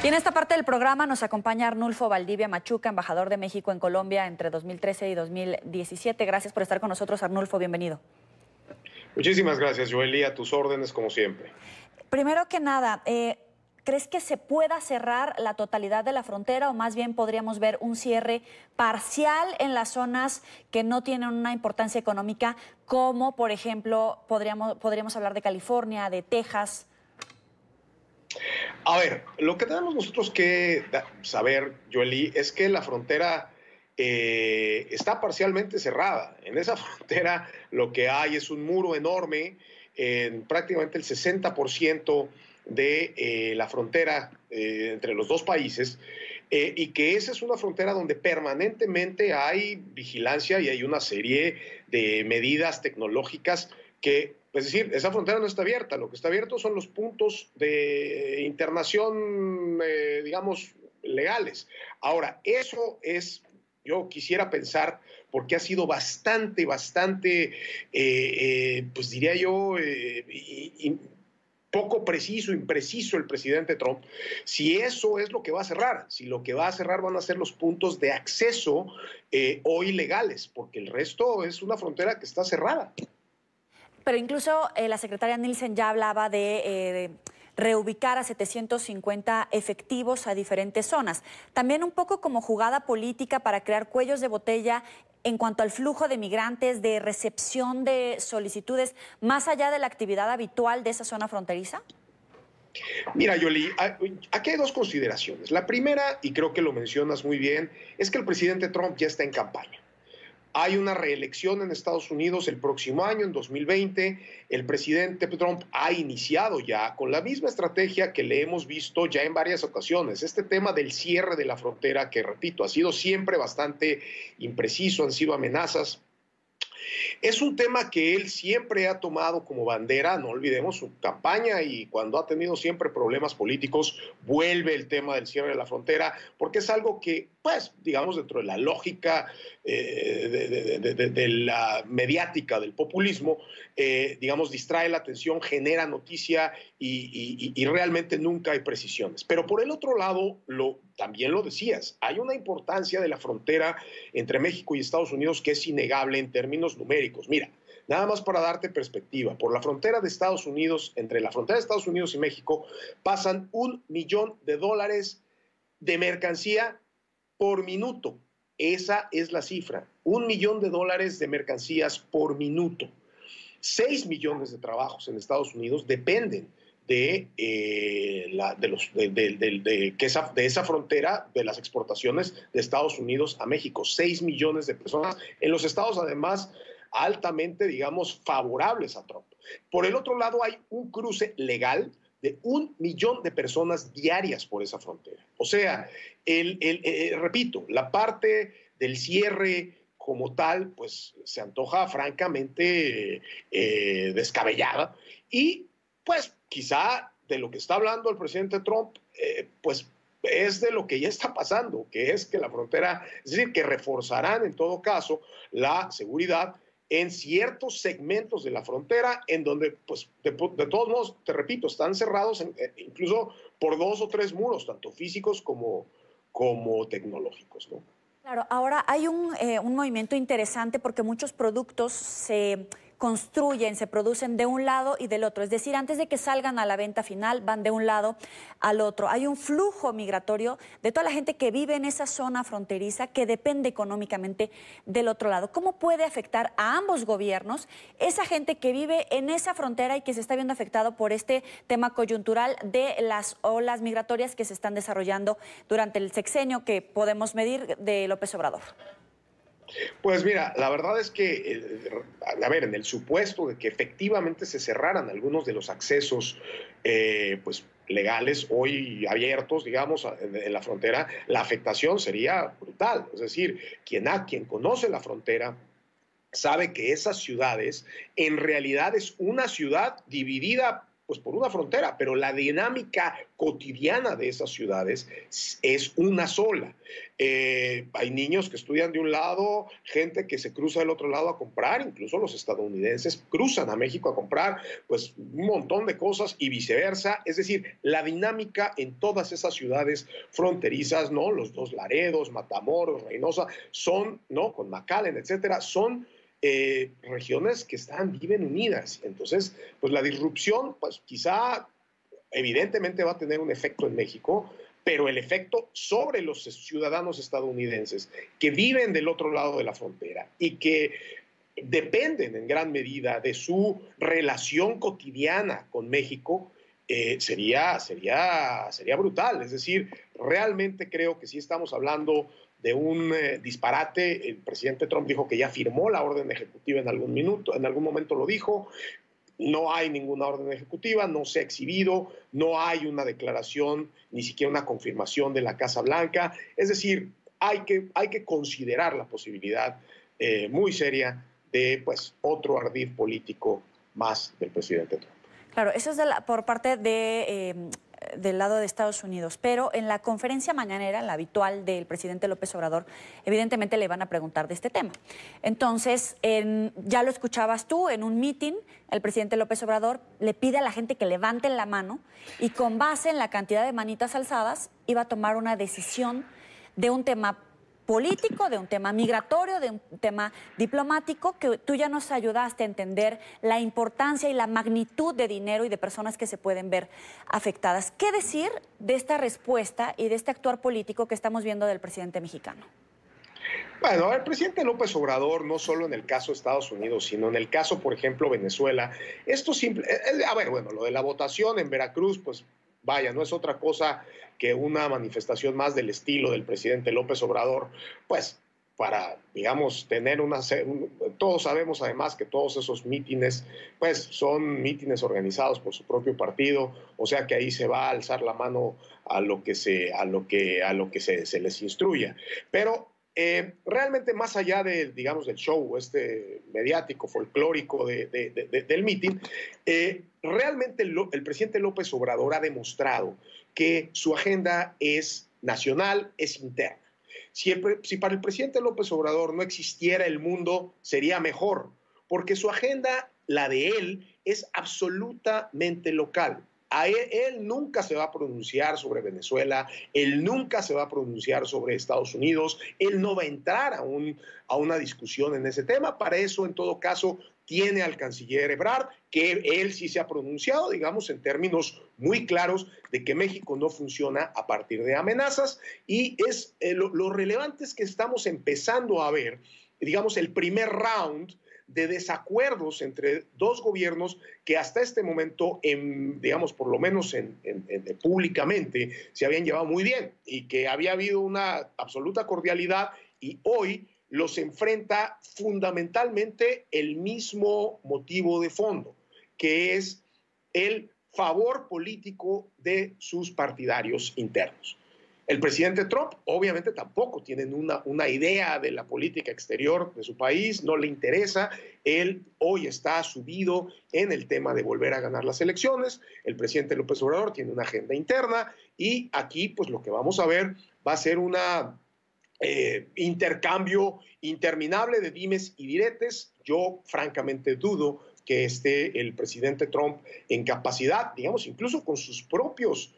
Y en esta parte del programa nos acompaña Arnulfo Valdivia Machuca, embajador de México en Colombia entre 2013 y 2017. Gracias por estar con nosotros, Arnulfo, bienvenido. Muchísimas gracias, Joely, a tus órdenes como siempre. Primero que nada, ¿crees que se pueda cerrar la totalidad de la frontera o más bien podríamos ver un cierre parcial en las zonas que no tienen una importancia económica, como por ejemplo podríamos hablar de California, de Texas? A ver, lo que tenemos nosotros que saber, Joely, es que la frontera está parcialmente cerrada. En esa frontera lo que hay es un muro enorme en prácticamente el 60% de la frontera entre los dos países, y que esa es una frontera donde permanentemente hay vigilancia y hay una serie de medidas tecnológicas que, es decir, esa frontera no está abierta. Lo que está abierto son los puntos de internación, digamos, legales. Ahora, eso es, yo quisiera pensar, porque ha sido bastante, pues diría yo, poco preciso, impreciso el presidente Trump, si eso es lo que va a cerrar, si lo que va a cerrar van a ser los puntos de acceso hoy legales, porque el resto es una frontera que está cerrada. Pero incluso la secretaria Nielsen ya hablaba de reubicar a 750 efectivos a diferentes zonas. También un poco como jugada política para crear cuellos de botella en cuanto al flujo de migrantes, de recepción de solicitudes, más allá de la actividad habitual de esa zona fronteriza. Mira, Joely, aquí hay dos consideraciones. La primera, y creo que lo mencionas muy bien, es que el presidente Trump ya está en campaña. Hay una reelección en Estados Unidos el próximo año, en 2020. El presidente Trump ha iniciado ya con la misma estrategia que le hemos visto ya en varias ocasiones. Este tema del cierre de la frontera, que repito, ha sido siempre bastante impreciso, han sido amenazas. Es un tema que él siempre ha tomado como bandera, no olvidemos su campaña, y cuando ha tenido siempre problemas políticos, vuelve el tema del cierre de la frontera, porque es algo que, pues, digamos, dentro de la lógica de la mediática, del populismo, digamos, distrae la atención, genera noticia y realmente nunca hay precisiones. Pero por el otro lado, también lo decías, hay una importancia de la frontera entre México y Estados Unidos que es innegable en términos numéricos. Mira, nada más para darte perspectiva, por la frontera de Estados Unidos, entre la frontera de Estados Unidos y México, pasan $1 millón de mercancía por minuto. Esa es la cifra, $1 millón de mercancías por minuto. 6 millones de trabajos en Estados Unidos dependen de esa frontera, de las exportaciones de Estados Unidos a México. 6 millones de personas en los estados, además, altamente, digamos, favorables a Trump. Por el otro lado, hay un cruce legal de 1 millón de personas diarias por esa frontera. O sea, repito, la parte del cierre como tal, pues se antoja francamente descabellada, y pues quizá de lo que está hablando el presidente Trump, pues es de lo que ya está pasando, que es que la frontera, es decir, que reforzarán en todo caso la seguridad en ciertos segmentos de la frontera en donde, pues, de todos modos, te repito, están cerrados incluso por 2 o 3 muros, tanto físicos como tecnológicos, ¿no? Claro, ahora hay un movimiento interesante porque muchos productos se construyen, se producen de un lado y del otro. Es decir, antes de que salgan a la venta final, van de un lado al otro. Hay un flujo migratorio de toda la gente que vive en esa zona fronteriza que depende económicamente del otro lado. ¿Cómo puede afectar a ambos gobiernos esa gente que vive en esa frontera y que se está viendo afectado por este tema coyuntural de las olas migratorias que se están desarrollando durante el sexenio que podemos medir de López Obrador? Pues mira, la verdad es que, a ver, en el supuesto de que efectivamente se cerraran algunos de los accesos, pues legales hoy abiertos, digamos, en la frontera, la afectación sería brutal. Es decir, quien conoce la frontera sabe que esas ciudades en realidad es una ciudad dividida pues por una frontera, pero la dinámica cotidiana de esas ciudades es una sola. Hay niños que estudian de un lado, gente que se cruza del otro lado a comprar, incluso los estadounidenses cruzan a México a comprar pues un montón de cosas y viceversa. Es decir, la dinámica en todas esas ciudades fronterizas, ¿no? Los dos Laredos, Matamoros, Reynosa, son, ¿no? Con McAllen, etcétera, son regiones que viven unidas. Entonces, pues la disrupción, pues quizá evidentemente va a tener un efecto en México, pero el efecto sobre los ciudadanos estadounidenses que viven del otro lado de la frontera y que dependen en gran medida de su relación cotidiana con México, sería brutal. Es decir, realmente creo que sí estamos hablando de un disparate. El presidente Trump dijo que ya firmó la orden ejecutiva en algún momento lo dijo. No hay ninguna orden ejecutiva, no se ha exhibido, no hay una declaración, ni siquiera una confirmación de la Casa Blanca. Es decir, hay que considerar la posibilidad muy seria de pues, otro ardid político más del presidente Trump. Claro, eso es por parte del lado de Estados Unidos, pero en la conferencia mañanera, la habitual del presidente López Obrador, evidentemente le van a preguntar de este tema. Entonces, ya lo escuchabas tú, en un meeting, el presidente López Obrador le pide a la gente que levanten la mano y con base en la cantidad de manitas alzadas iba a tomar una decisión de un tema político, de un tema migratorio, de un tema diplomático, que tú ya nos ayudaste a entender la importancia y la magnitud de dinero y de personas que se pueden ver afectadas. ¿Qué decir de esta respuesta y de este actuar político que estamos viendo del presidente mexicano? Bueno, el presidente López Obrador, no solo en el caso de Estados Unidos, sino en el caso, por ejemplo, Venezuela, esto simple, lo de la votación en Veracruz, pues vaya, no es otra cosa que una manifestación más del estilo del presidente López Obrador, pues para, digamos, tener todos sabemos además que todos esos mítines, pues son mítines organizados por su propio partido, o sea que ahí se va a alzar la mano a lo que se les instruya. Pero realmente más allá del show mediático, folclórico del mitin, realmente el presidente López Obrador ha demostrado que su agenda es nacional, es interna. Si para el presidente López Obrador no existiera el mundo, sería mejor, porque su agenda, la de él, es absolutamente local. Él nunca se va a pronunciar sobre Venezuela, él nunca se va a pronunciar sobre Estados Unidos, él no va a entrar a una discusión en ese tema. Para eso, en todo caso, tiene al canciller Ebrard, que él sí se ha pronunciado, digamos, en términos muy claros de que México no funciona a partir de amenazas, y lo relevante es que estamos empezando a ver, digamos, el primer round de desacuerdos entre dos gobiernos que hasta este momento, digamos, por lo menos públicamente, se habían llevado muy bien y que había habido una absoluta cordialidad, y hoy los enfrenta fundamentalmente el mismo motivo de fondo, que es el favor político de sus partidarios internos. El presidente Trump obviamente tampoco tiene una idea de la política exterior de su país, no le interesa. Él hoy está subido en el tema de volver a ganar las elecciones. El presidente López Obrador tiene una agenda interna, y aquí pues lo que vamos a ver va a ser una intercambio interminable de dimes y diretes. Yo francamente dudo que esté el presidente Trump en capacidad, digamos, incluso con sus propios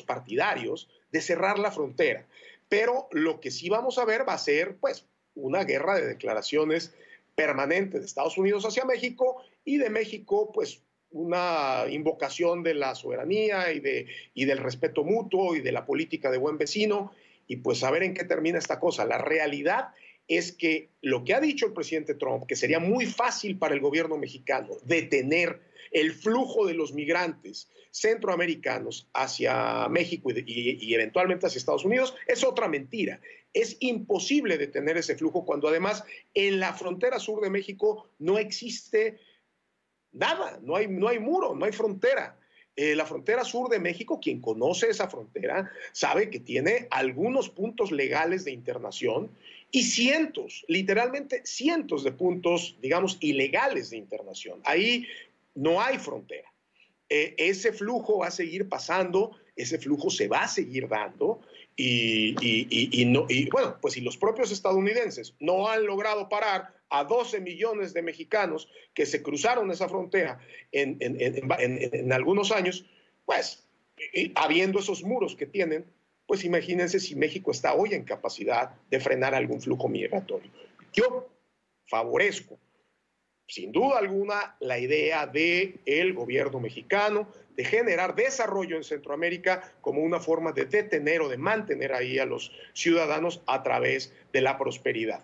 partidarios, de cerrar la frontera. Pero lo que sí vamos a ver va a ser pues una guerra de declaraciones permanente de Estados Unidos hacia México, y de México pues una invocación de la soberanía y del respeto mutuo y de la política de buen vecino, y pues a ver en qué termina esta cosa. La realidad es que lo que ha dicho el presidente Trump, que sería muy fácil para el gobierno mexicano detener el flujo de los migrantes centroamericanos hacia México y eventualmente hacia Estados Unidos, es otra mentira. Es imposible detener ese flujo cuando además en la frontera sur de México no existe nada, no hay muro, no hay frontera. La frontera sur de México, quien conoce esa frontera, sabe que tiene algunos puntos legales de internación y cientos, literalmente cientos de puntos, digamos, ilegales de internación. Ahí no hay frontera. Ese flujo va a seguir pasando, ese flujo se va a seguir dando bueno, pues si los propios estadounidenses no han logrado parar a 12 millones de mexicanos que se cruzaron esa frontera en algunos años, pues habiendo esos muros que tienen, pues imagínense si México está hoy en capacidad de frenar algún flujo migratorio. Yo favorezco sin duda alguna la idea del gobierno mexicano de generar desarrollo en Centroamérica como una forma de detener o de mantener ahí a los ciudadanos a través de la prosperidad.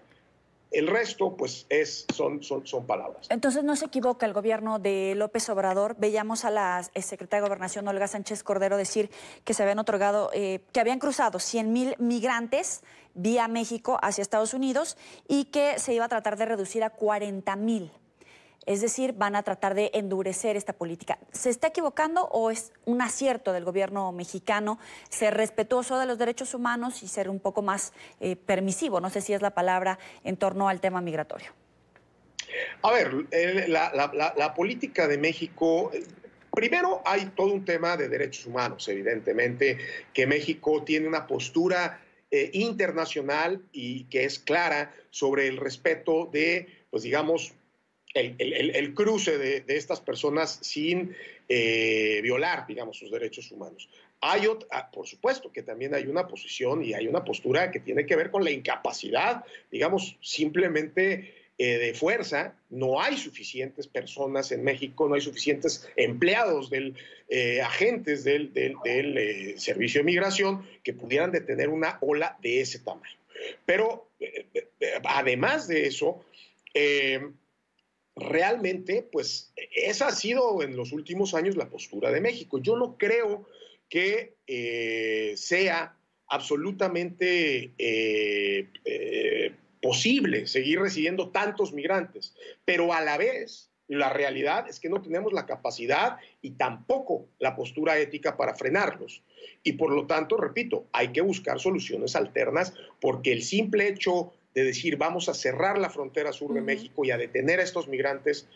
El resto, pues, son palabras. Entonces, ¿no se equivoca el gobierno de López Obrador? Veíamos a la secretaria de Gobernación, Olga Sánchez Cordero, decir que se habían otorgado, que habían cruzado 100,000 migrantes vía México hacia Estados Unidos y que se iba a tratar de reducir a 40,000. Es decir, van a tratar de endurecer esta política. ¿Se está equivocando o es un acierto del gobierno mexicano ser respetuoso de los derechos humanos y ser un poco más permisivo? No sé si es la palabra en torno al tema migratorio. A ver, la política de México, primero hay todo un tema de derechos humanos, evidentemente, que México tiene una postura internacional y que es clara sobre el respeto de, pues digamos, el cruce de estas personas sin violar, digamos, sus derechos humanos. Por supuesto que también hay una posición y hay una postura que tiene que ver con la incapacidad, digamos, simplemente de fuerza. No hay suficientes personas en México, no hay suficientes empleados, agentes del Servicio de Migración que pudieran detener una ola de ese tamaño. Pero además de eso, realmente, pues, esa ha sido en los últimos años la postura de México. Yo no creo que sea absolutamente posible seguir recibiendo tantos migrantes, pero a la vez la realidad es que no tenemos la capacidad y tampoco la postura ética para frenarlos. Y por lo tanto, repito, hay que buscar soluciones alternas porque el simple hecho de decir vamos a cerrar la frontera sur de México y a detener a estos migrantes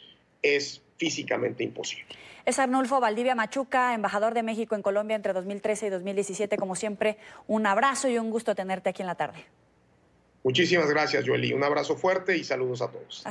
es físicamente imposible. Es Arnulfo Valdivia Machuca, embajador de México en Colombia entre 2013 y 2017. Como siempre, un abrazo y un gusto tenerte aquí en la tarde. Muchísimas gracias, Joely. Un abrazo fuerte y saludos a todos.